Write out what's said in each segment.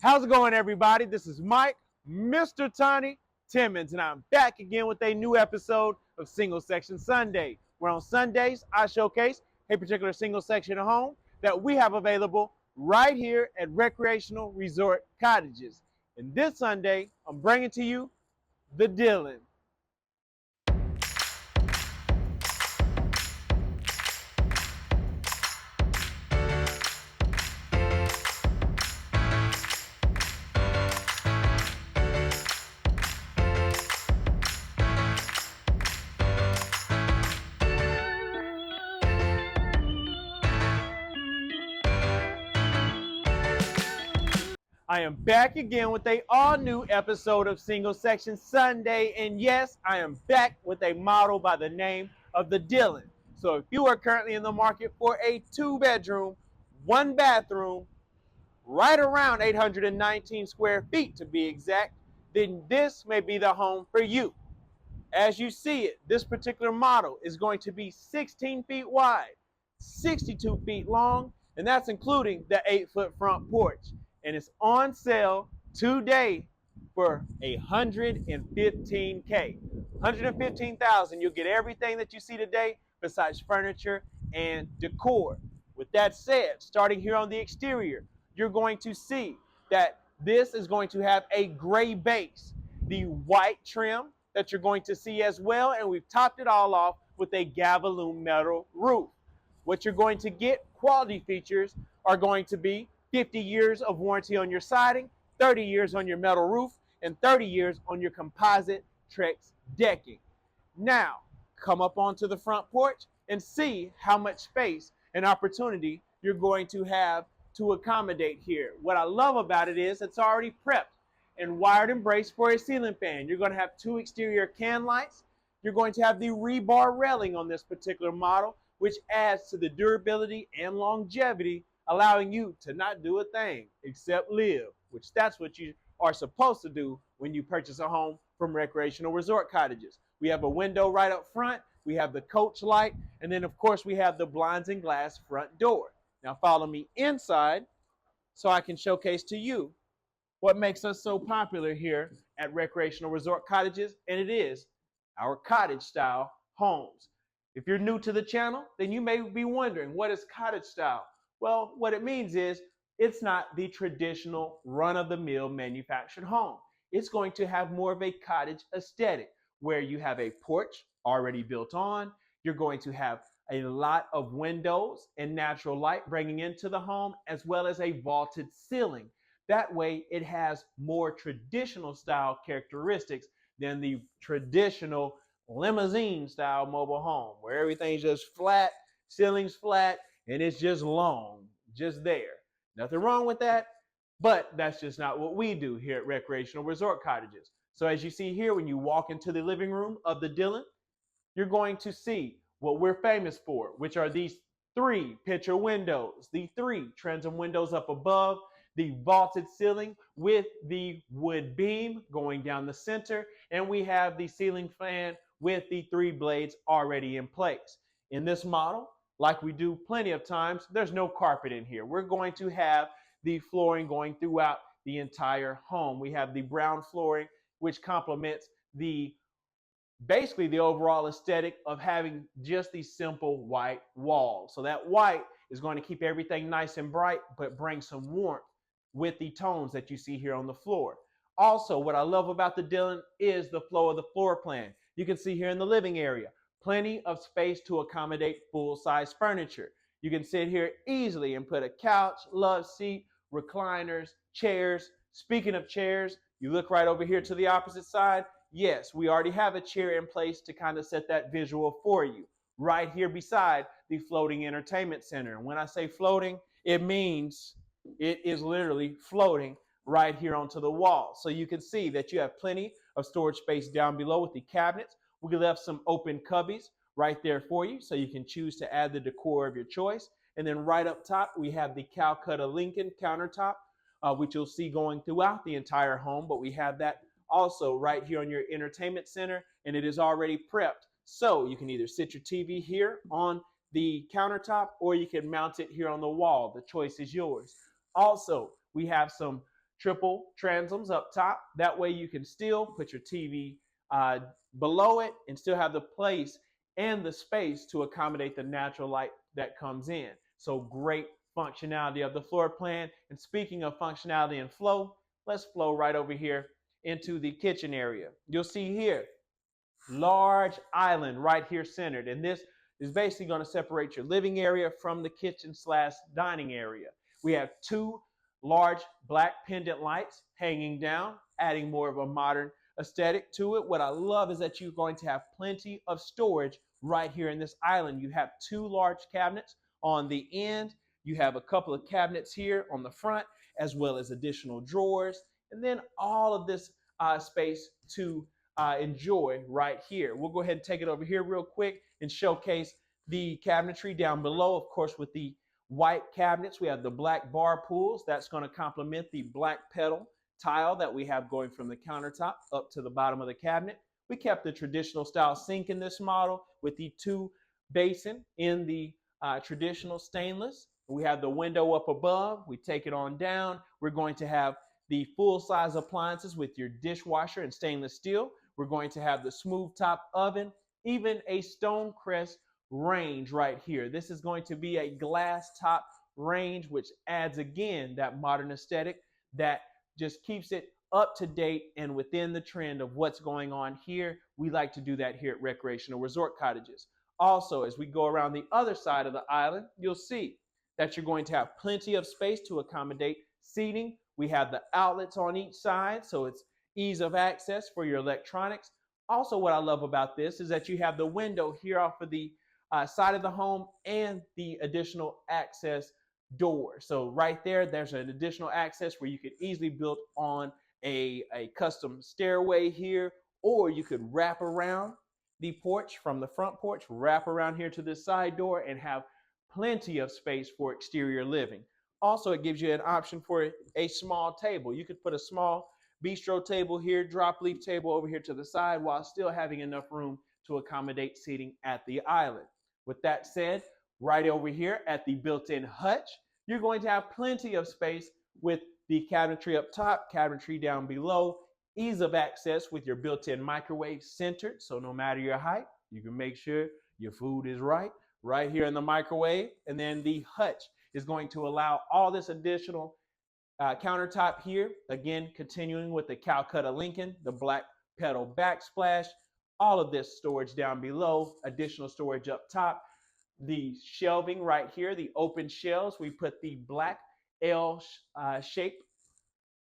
How's it going, everybody? This is Mike, Mr. Tiny Timmons, and I'm back again with a new episode of Single Section Sunday, where on Sundays I showcase a particular single section of home that we have available right here at Recreational Resort Cottages. And this Sunday, I'm bringing to you the Dillon. I am back again with a all-new episode of Single Section Sunday, and yes, I am back with a model by the name of the Dillon. So if you are currently in the market for a 2-bedroom, 1-bathroom, right around 819 square feet to be exact, then this may be the home for you. As you see it, this particular model is going to be 16 feet wide, 62 feet long, and that's including the 8-foot front porch. And it's on sale today for $115K. $115,000. You'll get everything that you see today besides furniture and decor. With that said, starting here on the exterior, you're going to see that this is going to have a gray base, the white trim that you're going to see as well, and we've topped it all off with a Gavaloon metal roof. What you're going to get, quality features, are going to be 50 years of warranty on your siding, 30 years on your metal roof, and 30 years on your composite Trex decking. Now, come up onto the front porch and see how much space and opportunity you're going to have to accommodate here. What I love about it is it's already prepped and wired and braced for a ceiling fan. You're going to have 2 exterior can lights. You're going to have the rebar railing on this particular model, which adds to the durability and longevity, allowing you to not do a thing except live, which that's what you are supposed to do when you purchase a home from Recreational Resort Cottages. We have a window right up front, we have the coach light, and then of course we have the blinds and glass front door. Now follow me inside so I can showcase to you what makes us so popular here at Recreational Resort Cottages, and it is our cottage style homes. If you're new to the channel, then you may be wondering, what is cottage style? Well, what it means is it's not the traditional run-of-the-mill manufactured home. It's going to have more of a cottage aesthetic where you have a porch already built on. You're going to have a lot of windows and natural light bringing into the home, as well as a vaulted ceiling. That way it has more traditional style characteristics than the traditional limousine style mobile home where everything's just flat, ceiling's flat, and it's just long, just there. Nothing wrong with that, but that's just not what we do here at Recreational Resort Cottages. So as you see here, when you walk into the living room of the Dillon, you're going to see what we're famous for, which are these 3 picture windows, the 3 transom windows up above, the vaulted ceiling with the wood beam going down the center, and we have the ceiling fan with the 3 blades already in place. In this model, like we do plenty of times, there's no carpet in here. We're going to have the flooring going throughout the entire home. We have the brown flooring, which complements basically the overall aesthetic of having just these simple white walls. So that white is going to keep everything nice and bright, but bring some warmth with the tones that you see here on the floor. Also, what I love about the Dillon is the flow of the floor plan. You can see here in the living area, plenty of space to accommodate full-size furniture. You can sit here easily and put a couch, love seat, recliners, chairs. Speaking of chairs, you look right over here to the opposite side. Yes, we already have a chair in place to kind of set that visual for you. Right here beside the floating entertainment center. And when I say floating, it means it is literally floating right here onto the wall. So you can see that you have plenty of storage space down below with the cabinets. We left some open cubbies right there for you, so you can choose to add the decor of your choice. And then right up top, we have the Calcutta Lincoln countertop, which you'll see going throughout the entire home, but we have that also right here on your entertainment center, and it is already prepped. So you can either sit your TV here on the countertop, or you can mount it here on the wall. The choice is yours. Also, we have some triple transoms up top. That way you can still put your TV below it and still have the place and the space to accommodate the natural light that comes in. So great functionality of the floor plan. And speaking of functionality and flow, let's flow right over here into the kitchen area. You'll see here, large island right here centered. And this is basically going to separate your living area from the kitchen slash dining area. We have two large black pendant lights hanging down, adding more of a modern aesthetic to it. What I love is that you're going to have plenty of storage right here in this island. You have two large cabinets on the end. You have a couple of cabinets here on the front, as well as additional drawers, and then all of this space to enjoy right here. We'll go ahead and take it over here real quick and showcase the cabinetry down below. Of course, with the white cabinets, we have the black bar pools. That's going to complement the black pedal tile that we have going from the countertop up to the bottom of the cabinet. We kept the traditional style sink in this model with the two basin in the traditional stainless. We have the window up above. We take it on down. We're going to have the full-size appliances with your dishwasher and stainless steel. We're going to have the smooth top oven, even a Stonecrest range right here. This is going to be a glass top range, which adds again that modern aesthetic that just keeps it up to date and within the trend of what's going on here. We like to do that here at Recreational Resort Cottages. Also, as we go around the other side of the island, you'll see that you're going to have plenty of space to accommodate seating. We have the outlets on each side, so it's ease of access for your electronics. Also, what I love about this is that you have the window here off of the side of the home and the additional access door. So right there, there's an additional access where you could easily build on a custom stairway here, or you could wrap around the porch from the front porch, wrap around here to this side door and have plenty of space for exterior living. Also, it gives you an option for a small table. You could put a small bistro table here, drop leaf table over here to the side while still having enough room to accommodate seating at the island. With that said, right over here at the built-in hutch, you're going to have plenty of space with the cabinetry up top, cabinetry down below, ease of access with your built-in microwave centered. So no matter your height, you can make sure your food is right here in the microwave. And then the hutch is going to allow all this additional countertop here. Again, continuing with the Calcutta Lincoln, the black pedal backsplash, all of this storage down below, additional storage up top. The shelving right here, the open shelves, we put the black L shape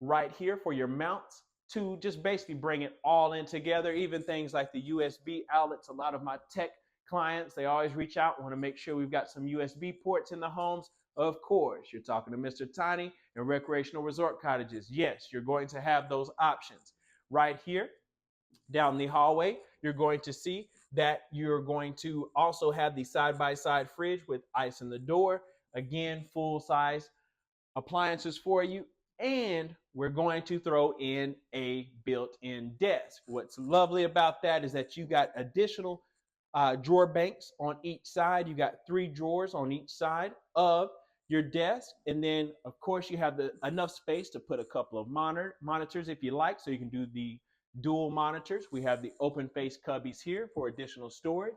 right here for your mounts to just basically bring it all in together. Even things like the USB outlets. A lot of my tech clients, they always reach out, want to make sure we've got some USB ports in the homes. Of course, you're talking to Mr. Tiny and Recreational Resort Cottages. Yes, you're going to have those options. Right here, down the hallway, you're going to see that you're going to also have the side-by-side fridge with ice in the door. Again, full-size appliances for you. And we're going to throw in a built-in desk. What's lovely about that is that you got additional drawer banks on each side. You got 3 drawers on each side of your desk. And then, of course, you have enough space to put a couple of monitors if you like, so you can do the dual monitors. We have the open face cubbies here for additional storage.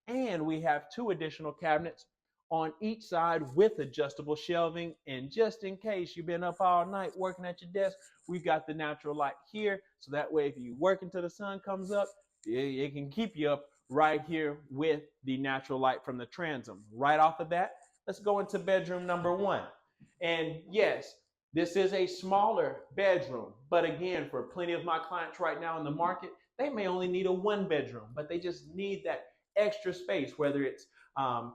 And we have 2 additional cabinets on each side with adjustable shelving. And just in case you've been up all night working at your desk, we've got the natural light here. So that way, if you work until the sun comes up, it can keep you up right here with the natural light from the transom. Right off of that, let's go into bedroom number 1. And yes, this is a smaller bedroom, but again, for plenty of my clients right now in the market, they may only need a 1 bedroom, but they just need that extra space, whether it's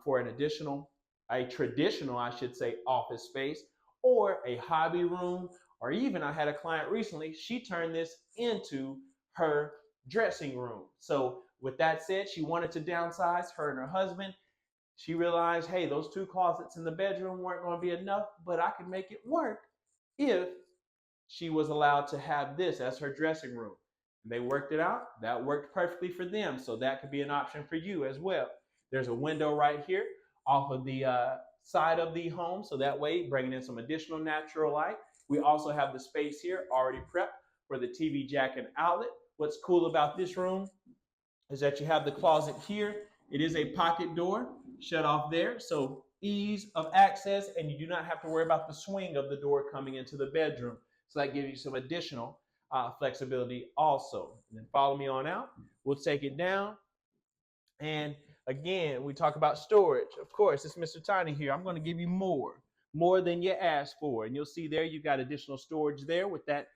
for a traditional, I should say, office space, or a hobby room, or even I had a client recently, she turned this into her dressing room. So with that said, she wanted to downsize, her and her husband. She realized, hey, those 2 closets in the bedroom weren't going to be enough, but I could make it work if she was allowed to have this as her dressing room. They worked it out. That worked perfectly for them. So that could be an option for you as well. There's a window right here off of the side of the home. So that way, bringing in some additional natural light. We also have the space here already prepped for the TV jack and outlet. What's cool about this room is that you have the closet here. It is a pocket door shut off there, so ease of access, and you do not have to worry about the swing of the door coming into the bedroom. So that gives you some additional flexibility also. And then follow me on out. We'll take it down. And again, we talk about storage. Of course, it's Mr. Tiny here. I'm going to give you more than you asked for. And you'll see there, you got additional storage there with that.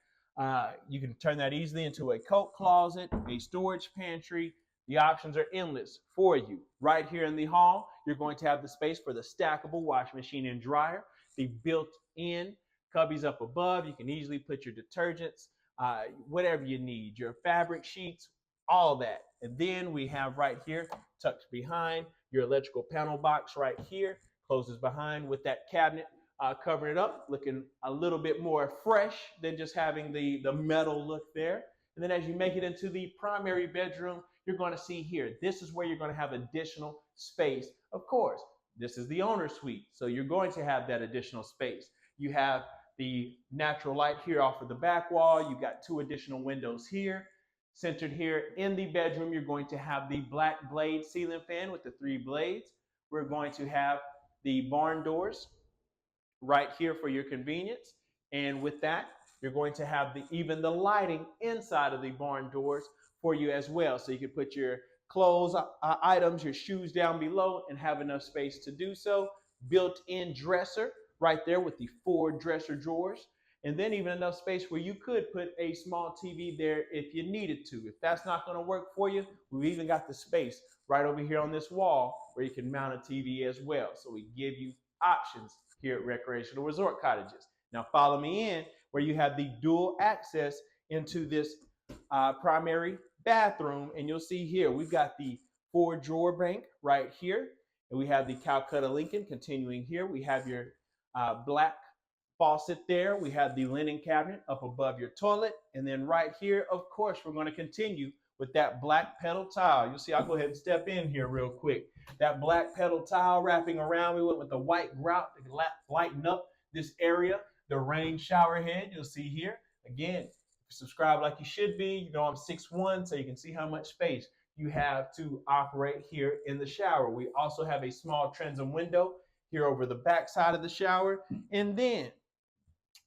You can turn that easily into a coat closet, a storage pantry. The options are endless for you. Right here in the hall, you're going to have the space for the stackable washing machine and dryer, the built-in cubbies up above. You can easily put your detergents, whatever you need, your fabric sheets, all that. And then we have right here, tucked behind, your electrical panel box right here, closes behind with that cabinet covering it up, looking a little bit more fresh than just having the metal look there. And then as you make it into the primary bedroom, you're going to see here, this is where you're going to have additional space. Of course, this is the owner's suite, so you're going to have that additional space. You have the natural light here off of the back wall. You've got 2 additional windows here. Centered here in the bedroom, you're going to have the black blade ceiling fan with the 3 blades. We're going to have the barn doors right here for your convenience. And with that, you're going to have even the lighting inside of the barn doors for you as well. So you can put your clothes items, your shoes down below and have enough space to do so. Built-in dresser right there with the 4 dresser drawers. And then even enough space where you could put a small TV there if you needed to. If that's not going to work for you, we've even got the space right over here on this wall where you can mount a TV as well. So we give you options here at Recreational Resort Cottages. Now follow me in where you have the dual access into this primary bathroom. And you'll see here, we've got the 4 drawer bank right here. And we have the Calcutta Lincoln continuing here. We have your black faucet there. We have the linen cabinet up above your toilet. And then right here, of course, we're going to continue with that black pedal tile. You'll see, I'll go ahead and step in here real quick. That black pedal tile wrapping around. We went with the white grout to lighten up this area. The rain shower head, you'll see here. Again, if you subscribe like you should be, you know I'm 6'1", so you can see how much space you have to operate here in the shower. We also have a small transom window here over the back side of the shower. And then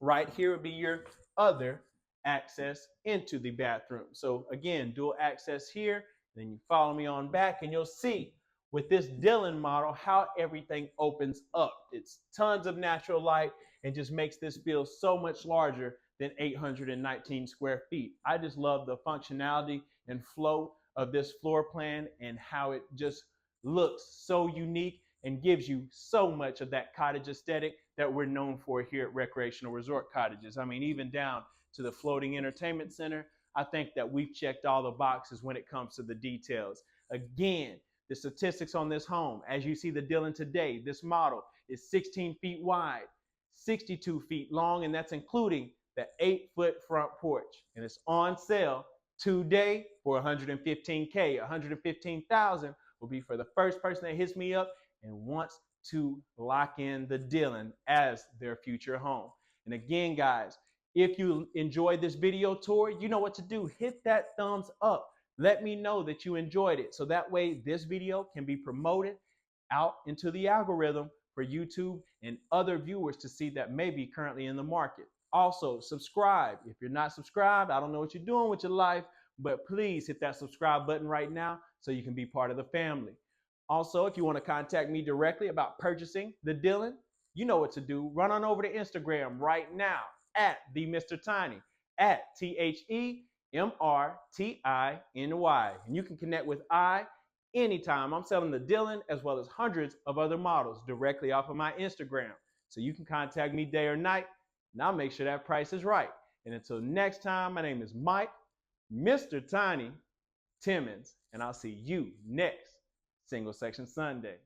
right here would be your other access into the bathroom. So again, dual access here. Then you follow me on back and you'll see with this Dillon model how everything opens up. It's tons of natural light and just makes this feel so much larger than 819 square feet. I just love the functionality and flow of this floor plan and how it just looks so unique and gives you so much of that cottage aesthetic that we're known for here at Recreational Resort Cottages. I mean, even down to the floating entertainment center, I think that we've checked all the boxes when it comes to the details. Again, the statistics on this home, as you see the Dillon today, this model is 16 feet wide, 62 feet long, and that's including the 8-foot front porch. And it's on sale today for $115K. $115,000 will be for the first person that hits me up and wants to lock in the Dillon as their future home. And again, guys, if you enjoyed this video tour, you know what to do. Hit that thumbs up. Let me know that you enjoyed it. So that way this video can be promoted out into the algorithm for YouTube and other viewers to see that may be currently in the market. Also, subscribe. If you're not subscribed, I don't know what you're doing with your life, but please hit that subscribe button right now so you can be part of the family. Also, if you want to contact me directly about purchasing the Dillon, you know what to do. Run on over to Instagram right now at the Mr. Tiny, at TheMrTiny. And you can connect with I anytime. I'm selling the Dillon as well as hundreds of other models directly off of my Instagram. So you can contact me day or night, and I'll make sure that price is right. And until next time, my name is Mike, Mr. Tiny Timmons, and I'll see you next Single Section Sunday.